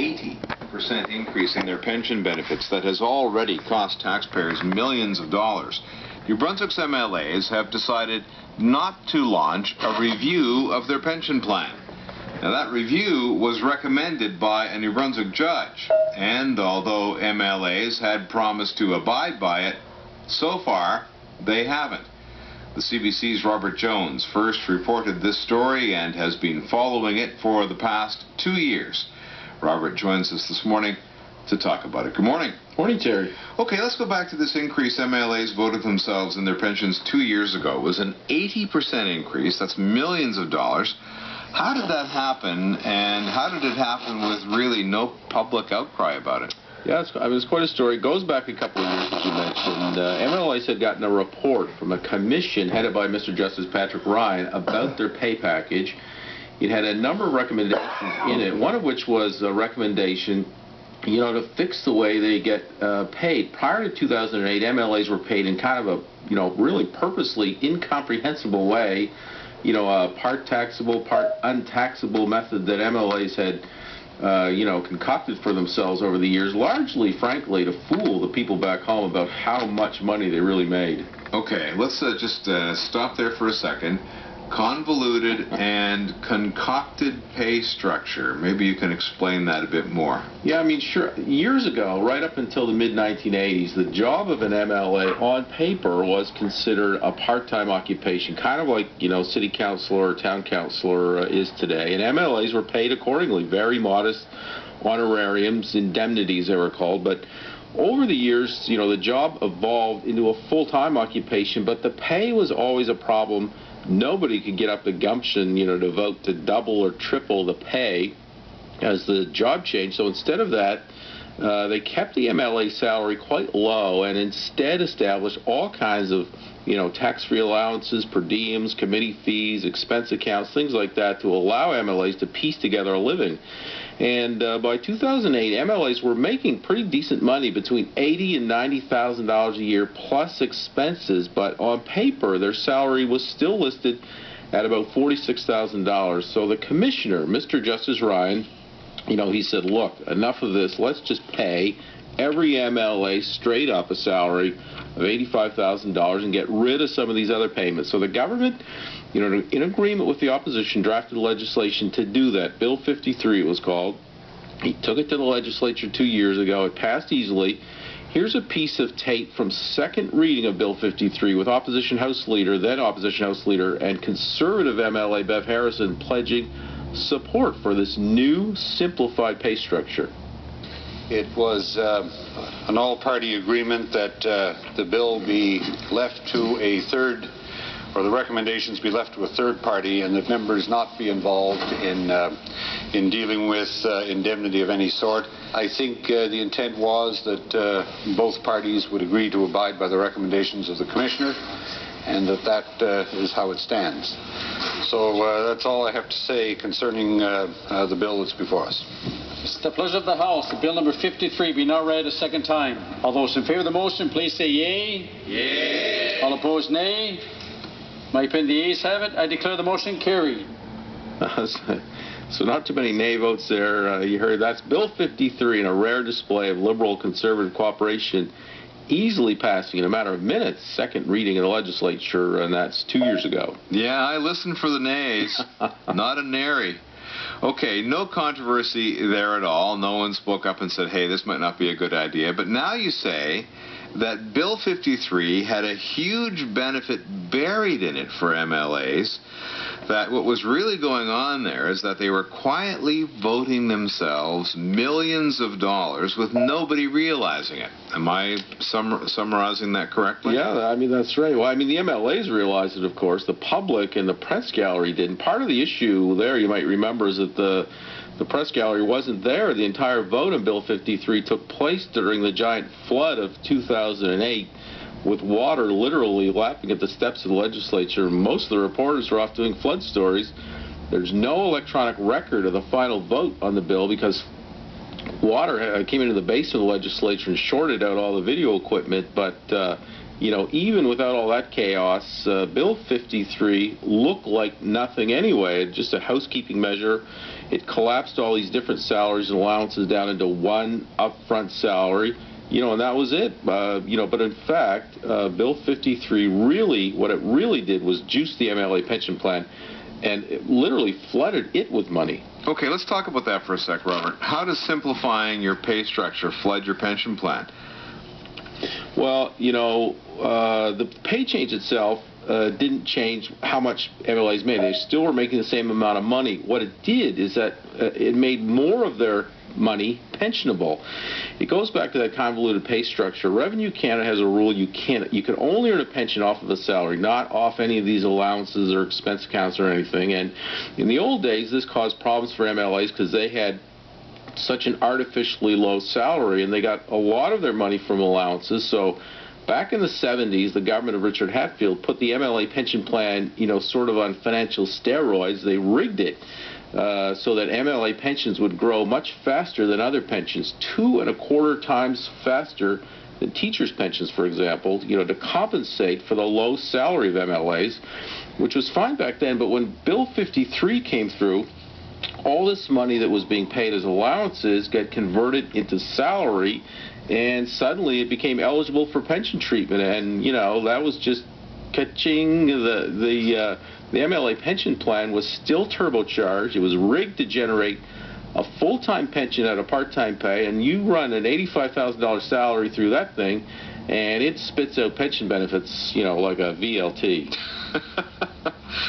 80% increase in their pension benefits that has already cost taxpayers millions of dollars. New Brunswick's MLAs have decided not to launch a review of their pension plan. Now, that review was recommended by a New Brunswick judge, and although MLAs had promised to abide by it, so far they haven't. The CBC's Robert Jones first reported this story and has been following it for the past 2 years. Robert joins us this morning to talk about it. Good morning. Morning, Terry. Okay, let's go back to this increase MLAs voted themselves in their pensions 2 years ago. It was an 80% increase. That's millions of dollars. How did that happen, and how did it happen with really no public outcry about it? Yeah, it's quite a story. It goes back a couple of years, as you mentioned. MLAs had gotten a report from a commission headed by Mr. Justice Patrick Ryan about their pay package. It had a number of recommendations in it, one of which was a recommendation, to fix the way they get paid. Prior to 2008, MLAs were paid in kind of a, really purposely incomprehensible way, a part taxable, part untaxable method that MLAs had concocted for themselves over the years, largely, frankly, to fool the people back home about how much money they really made. Okay, let's just stop there for a second. Convoluted and concocted pay structure. Maybe you can explain that a bit more. Yeah, sure. Years ago, right up until the mid-1980s, the job of an MLA on paper was considered a part-time occupation, kind of like, city councilor or town councilor is today. And MLAs were paid accordingly, very modest honorariums, indemnities they were called. But over the years, the job evolved into a full-time occupation, but the pay was always a problem. Nobody could get up the gumption, to vote to double or triple the pay as the job changed. So instead of that, they kept the MLA salary quite low and instead established all kinds of, tax-free allowances, per diems, committee fees, expense accounts, things like that to allow MLAs to piece together a living. And by 2008, MLAs were making pretty decent money, between $80,000 and $90,000 a year plus expenses, but on paper their salary was still listed at about $46,000. So the commissioner, Mr. Justice Ryan, he said, look, enough of this, let's just pay every MLA straight up a salary of $85,000 and get rid of some of these other payments. So the government, in agreement with the opposition, drafted legislation to do that. Bill 53 it was called. He took it to the legislature 2 years ago. It passed easily. Here's a piece of tape from second reading of Bill 53 with then opposition House Leader and conservative MLA Bev Harrison pledging support for this new simplified pay structure. It was an all-party agreement that the bill be left to a third, or the recommendations be left to a third party, and that members not be involved in dealing with indemnity of any sort. I think the intent was that both parties would agree to abide by the recommendations of the Commissioner, and that is how it stands. So that's all I have to say concerning the bill that's before us. It's the pleasure of the House that Bill number 53 be now read a second time. All those in favour of the motion, please say yea. Yea. All opposed, nay. My opinion, the ayes have it. I declare the motion carried. So not too many nay votes there. You heard that's Bill 53, in a rare display of liberal-conservative cooperation, easily passing in a matter of minutes, second reading in the legislature, and that's 2 years ago. Yeah, I listened for the nays. Not a nary. Okay, no controversy there at all. No one spoke up and said, hey, this might not be a good idea. But now you say that Bill 53 had a huge benefit buried in it for MLAs, that what was really going on there is that they were quietly voting themselves millions of dollars with nobody realizing it. Am I summarizing that correctly? Yeah, that's right. Well, the MLAs realized it, of course. The public and the press gallery didn't. Part of the issue there, you might remember, is that the press gallery wasn't there. The entire vote on Bill 53 took place during the giant flood of 2008, with water literally lapping at the steps of the legislature. Most of the reporters were off doing flood stories. There's no electronic record of the final vote on the bill because water came into the basement of the legislature and shorted out all the video equipment, but even without all that chaos, Bill 53 looked like nothing anyway, just a housekeeping measure. It collapsed all these different salaries and allowances down into one upfront salary, and that was it. But in fact, Bill 53 really, what it really did was juice the MLA pension plan, and it literally flooded it with money. Okay, let's talk about that for a sec, Robert. How does simplifying your pay structure flood your pension plan? Well, the pay change itself didn't change how much MLAs made. They still were making the same amount of money. What it did is that it made more of their money pensionable. It goes back to that convoluted pay structure. Revenue Canada has a rule you can only earn a pension off of a salary, not off any of these allowances or expense accounts or anything. And in the old days, this caused problems for MLAs because they had such an artificially low salary, and they got a lot of their money from allowances. So back in the 70s, the government of Richard Hatfield put the MLA pension plan, sort of on financial steroids. They rigged it so that MLA pensions would grow much faster than other pensions, 2.25 times faster than teachers' pensions, for example, to compensate for the low salary of MLAs, which was fine back then. But when Bill 53 came through, all this money that was being paid as allowances got converted into salary, and suddenly it became eligible for pension treatment. And that was just catching the MLA pension plan was still turbocharged. It was rigged to generate a full-time pension at a part-time pay, and you run an $85,000 salary through that thing, and it spits out pension benefits, like a VLT.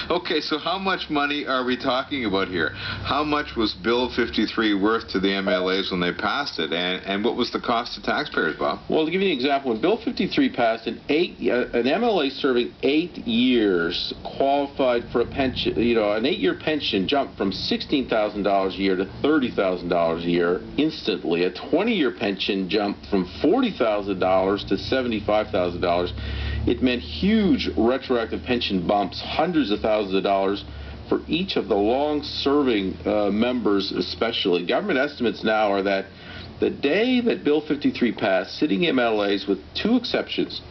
Okay, so how much money are we talking about here? How much was Bill 53 worth to the MLAs when they passed it, and what was the cost to taxpayers, Bob? Well, to give you an example, when Bill 53 passed, an MLA serving 8 years qualified for a pension. An 8-year pension jumped from $16,000 a year to $30,000 a year instantly. A 20-year pension jumped from $40,000 to $75,000. It meant huge retroactive pension bumps, hundreds of thousands of dollars for each of the long-serving members especially. Government estimates now are that the day that Bill 53 passed, sitting MLAs, with 2 exceptions,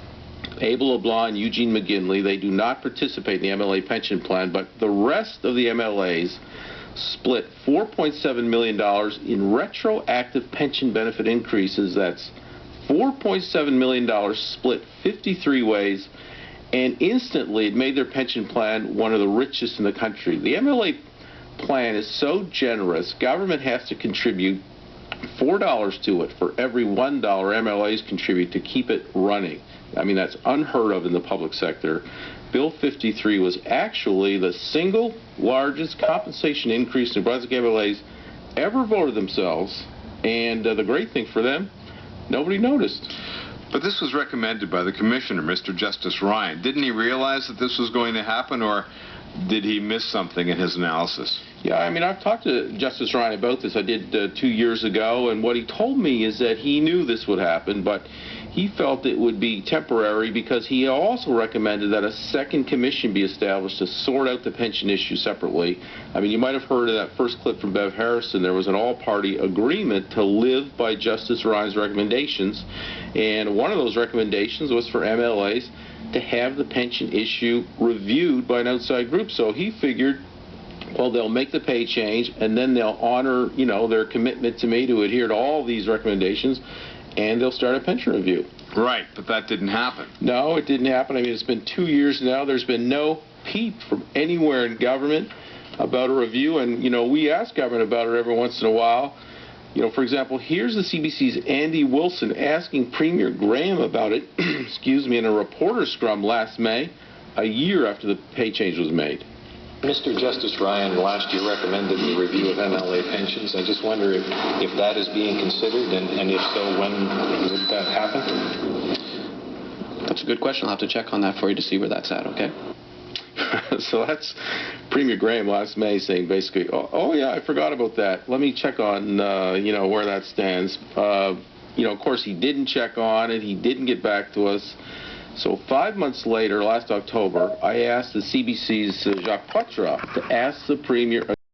Abel LeBlanc and Eugene McGinley, they do not participate in the MLA pension plan, but the rest of the MLAs split $4.7 million in retroactive pension benefit increases. That's $4.7 million split 53 ways, and instantly it made their pension plan one of the richest in the country. The MLA plan is so generous, government has to contribute $4 to it for every $1 MLAs contribute to keep it running. I mean, that's unheard of in the public sector. Bill 53 was actually the single largest compensation increase in Brunswick MLAs ever voted themselves, and the great thing for them, nobody noticed. But this was recommended by the commissioner, Mr. Justice Ryan. Didn't he realize that this was going to happen, or did he miss something in his analysis? Yeah, I mean, I've talked to Justice Ryan about this. I did 2 years ago, and what he told me is that he knew this would happen, but he felt it would be temporary because he also recommended that a second commission be established to sort out the pension issue separately. I mean, you might have heard in that first clip from Bev Harrison, there was an all-party agreement to live by Justice Ryan's recommendations, and one of those recommendations was for MLAs to have the pension issue reviewed by an outside group. So he figured, well, they'll make the pay change, and then they'll honor, their commitment to me to adhere to all these recommendations, and they'll start a pension review. Right, but that didn't happen. No, it didn't happen. I mean, it's been 2 years now. There's been no peep from anywhere in government about a review, and, we ask government about it every once in a while. For example, here's the CBC's Andy Wilson asking Premier Graham about it, in a reporter's scrum last May, a year after the pay change was made. Mr. Justice Ryan last year recommended the review of MLA pensions. I just wonder if that is being considered, and if so, when would that happen? That's a good question. I'll have to check on that for you to see where that's at, okay? So that's Premier Graham last May saying basically, oh yeah, I forgot about that. Let me check on, where that stands. Of course, he didn't check on it. He didn't get back to us. So 5 months later, last October, I asked the CBC's Jacques Poitras to ask the Premier